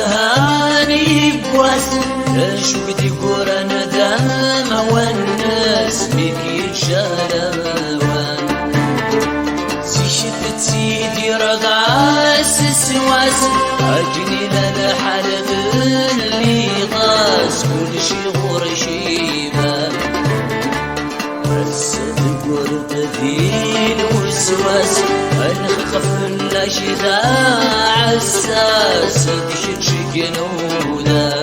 هاني بواس شوقتي كورة ندامة والناس بك يتشالوان شدت سيدي رضعاس السواس عجني للحلق اللي غاس كل شي غور شيبان رسد ورد في الوسواس الخف النشدة عساس تشج جنودا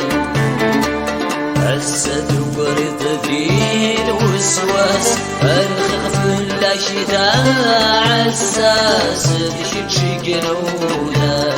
السد ورد في الوسواس الخف النشدة عساس تشج جنودا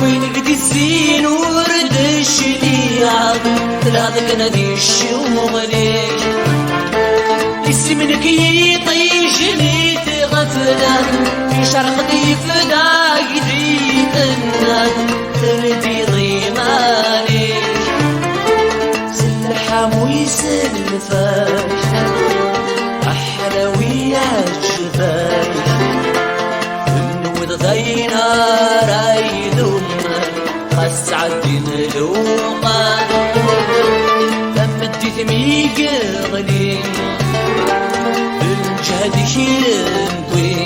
وين قد الزين ورد الشليعة تلاذك نادي الشغلي اسمك يطيش لي تغفلان في شرق دي فداك دي الناد تردي ضيماني سلحام ويسلفاش أحلى ويعجباش ضينا رايدهم خس عدين لوقان لمدي ثميق غلي الجهد شينقوي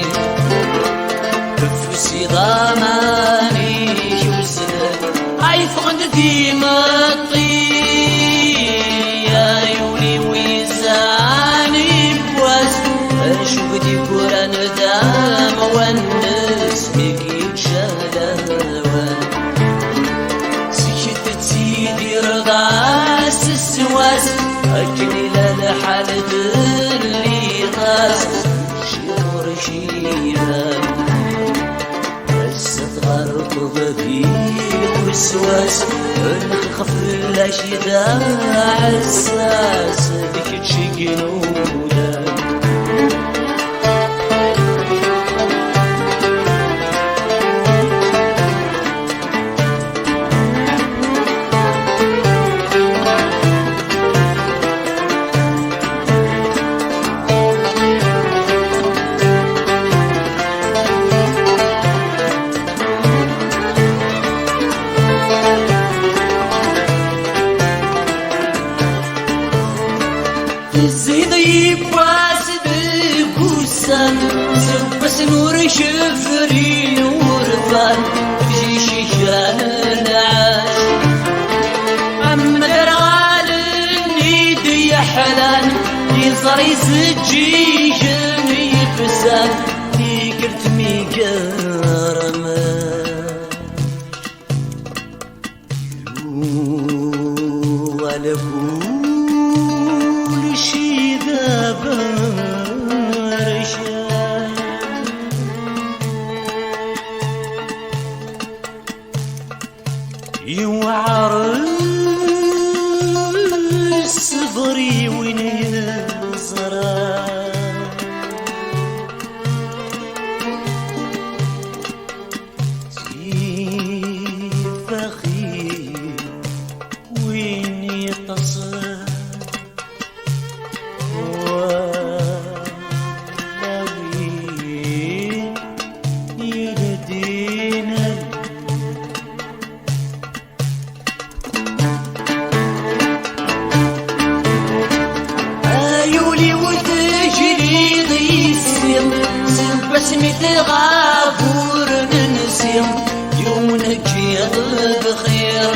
بفسي ضاماني شوسن عايف غندي مطي يا عيوني ويزاني بواس شوقتي كورة ندام والناس بك يتشالوان سكتت سيدي رضعاس السواس أجني للحالة اللي غاس شغور شيبان هسه غرق في الوسواس الخف الأشداء عساس بك تشجنودا زيدي باس بكوسان بس نور شفري نور فان في شيشان العاش أما درغال النيد يا حلال يصري سجيجن يفسان تيكرت ميقرمان ولكم يوعر صبري وين يزرع فخي وين يتصل بسمة غافور ننسيم يومك يطلب خير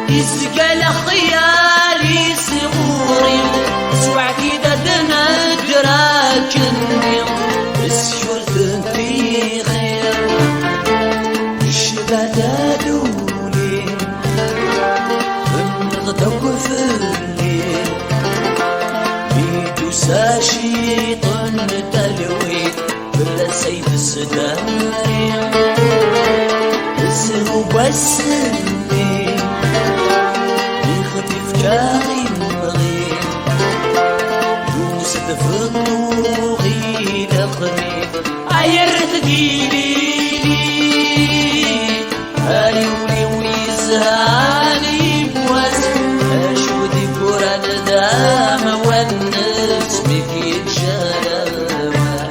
يسقى لخيالي صغوري سوعتي ددنا دراكني السيور في خير الشبادة دولي النغدق في الليل بيدو ساشي طن تلوي بلا سيف السداري السنين يخطف جاغي مغيب يوسف في الطوغي لخري عيرت ديلي هايولي ويزهاني بوزن أشودي قران دام والناس بك يتشالما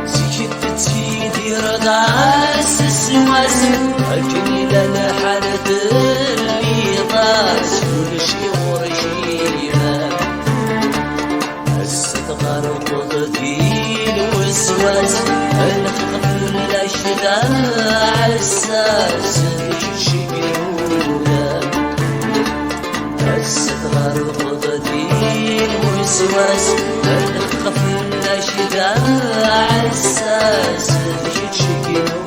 سكت سيدي رضاس السواسن أجني لنا حالة اللي طاس كل شي ورشيما غرق ضديل وسواس الخف الاشداء عساس شقيولا غرق ضديل وسواس الخف الاشداء عساس شقيولا